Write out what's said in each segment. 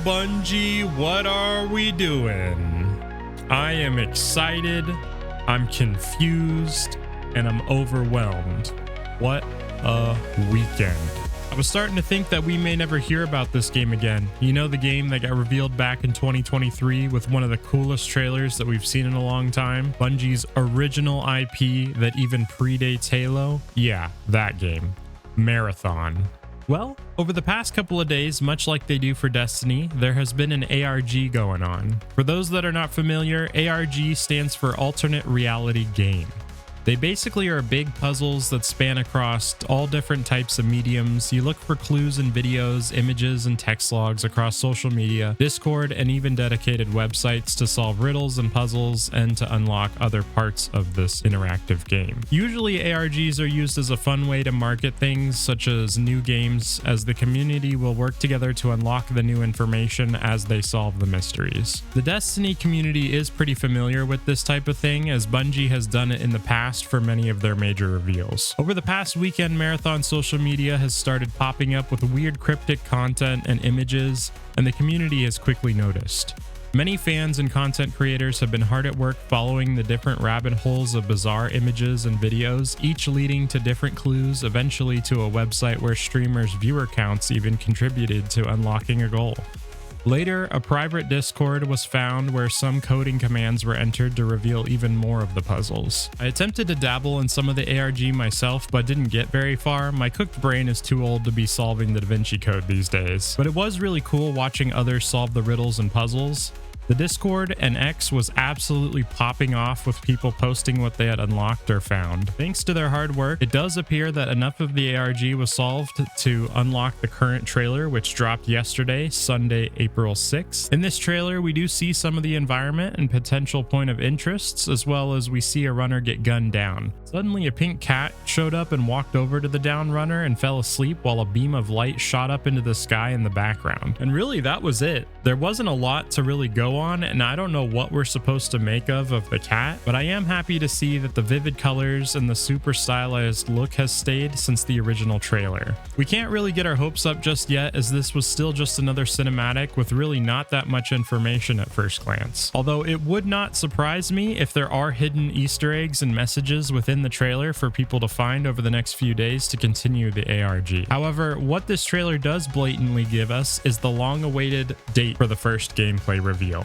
Bungie, what are we doing? I am excited, I'm confused, and I'm overwhelmed. What a weekend. I was starting to think that we may never hear about this game again. You know, the game that got revealed back in 2023 with one of the coolest trailers that we've seen in a long time? Bungie's original IP that even predates Halo? Yeah, that game. Marathon. Well, over the past couple of days, much like they do for Destiny, there has been an ARG going on. For those that are not familiar, ARG stands for Alternate Reality Game. They basically are big puzzles that span across all different types of mediums. You look for clues in videos, images, and text logs across social media, Discord, and even dedicated websites to solve riddles and puzzles and to unlock other parts of this interactive game. Usually ARGs are used as a fun way to market things such as new games, as the community will work together to unlock the new information as they solve the mysteries. The Destiny community is pretty familiar with this type of thing, as Bungie has done it in the past for many of their major reveals. Over the past weekend, Marathon social media has started popping up with weird cryptic content and images, and the community has quickly noticed. Many fans and content creators have been hard at work following the different rabbit holes of bizarre images and videos, each leading to different clues, eventually to a website where streamers' viewer counts even contributed to unlocking a goal. Later, a private Discord was found where some coding commands were entered to reveal even more of the puzzles. I attempted to dabble in some of the ARG myself, but didn't get very far. My cooked brain is too old to be solving the Da Vinci Code these days. But it was really cool watching others solve the riddles and puzzles. The Discord and X was absolutely popping off with people posting what they had unlocked or found. Thanks to their hard work, it does appear that enough of the ARG was solved to unlock the current trailer, which dropped yesterday, Sunday, April 6th. In this trailer, we do see some of the environment and potential point of interests, as well as we see a runner get gunned down. Suddenly, a pink cat showed up and walked over to the down runner and fell asleep while a beam of light shot up into the sky in the background. And really, that was it. There wasn't a lot to really go on, and I don't know what we're supposed to make of the cat, but I am happy to see that the vivid colors and the super stylized look has stayed since the original trailer. We can't really get our hopes up just yet, as this was still just another cinematic with really not that much information at first glance. Although it would not surprise me if there are hidden Easter eggs and messages within the trailer for people to find over the next few days to continue the ARG. However, what this trailer does blatantly give us is the long-awaited date for the first gameplay reveal.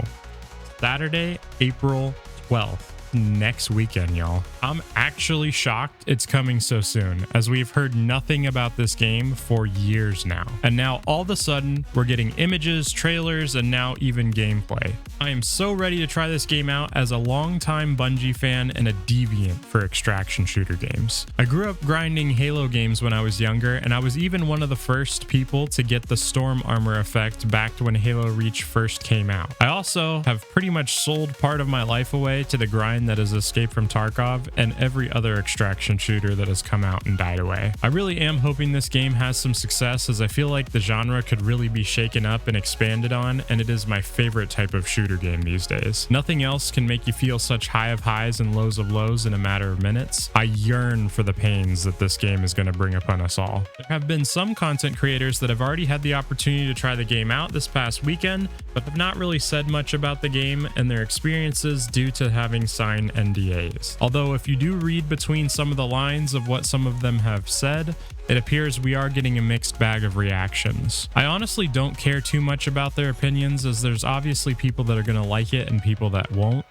Saturday, April 12th. Next weekend, y'all. I'm actually shocked it's coming so soon, as we've heard nothing about this game for years now. And now all of a sudden, we're getting images, trailers, and now even gameplay. I am so ready to try this game out as a longtime Bungie fan and a deviant for extraction shooter games. I grew up grinding Halo games when I was younger, and I was even one of the first people to get the storm armor effect back when Halo Reach first came out. I also have pretty much sold part of my life away to the grind that is Escape from Tarkov and every other extraction shooter that has come out and died away. I really am hoping this game has some success, as I feel like the genre could really be shaken up and expanded on, and it is my favorite type of shooter game these days. Nothing else can make you feel such high of highs and lows of lows in a matter of minutes. I yearn for the pains that this game is going to bring upon us all. There have been some content creators that have already had the opportunity to try the game out this past weekend, but have not really said much about the game and their experiences due to having signed NDAs. Although if you do read between some of the lines of what some of them have said, it appears we are getting a mixed bag of reactions. I honestly don't care too much about their opinions, as there's obviously people that are going to like it and people that won't.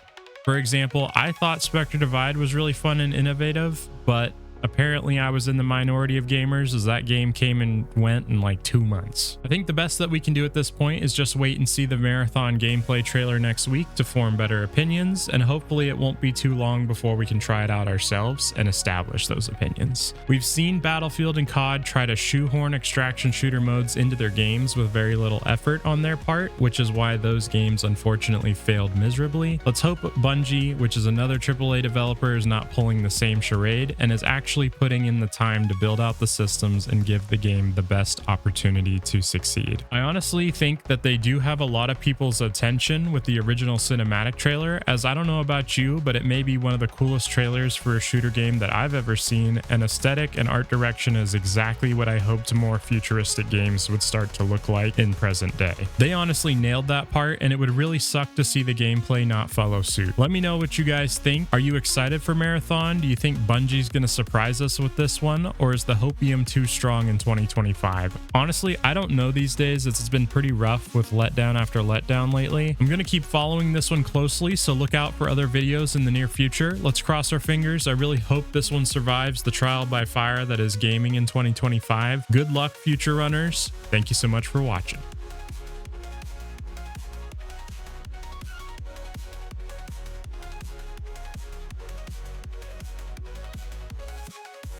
For example, I thought Spectre Divide was really fun and innovative, but apparently I was in the minority of gamers, as that game came and went in like 2 months. I think the best that we can do at this point is just wait and see the Marathon gameplay trailer next week to form better opinions, and hopefully it won't be too long before we can try it out ourselves and establish those opinions. We've seen Battlefield and COD try to shoehorn extraction shooter modes into their games with very little effort on their part, which is why those games unfortunately failed miserably. Let's hope Bungie, which is another AAA developer, is not pulling the same charade and is actually actually putting in the time to build out the systems and give the game the best opportunity to succeed. I honestly think that they do have a lot of people's attention with the original cinematic trailer, as I don't know about you, but it may be one of the coolest trailers for a shooter game that I've ever seen, and aesthetic and art direction is exactly what I hoped more futuristic games would start to look like in present day. They honestly nailed that part, and it would really suck to see the gameplay not follow suit. Let me know what you guys think. Are you excited for Marathon? Do you think Bungie's gonna surprise us with this one, or is the hopium too strong in 2025? Honestly, I don't know these days. It's been pretty rough with letdown after letdown lately. I'm gonna keep following this one closely, so look out for other videos in the near future. Let's cross our fingers. I really hope this one survives the trial by fire that is gaming in 2025. Good luck, future runners. Thank you so much for watching.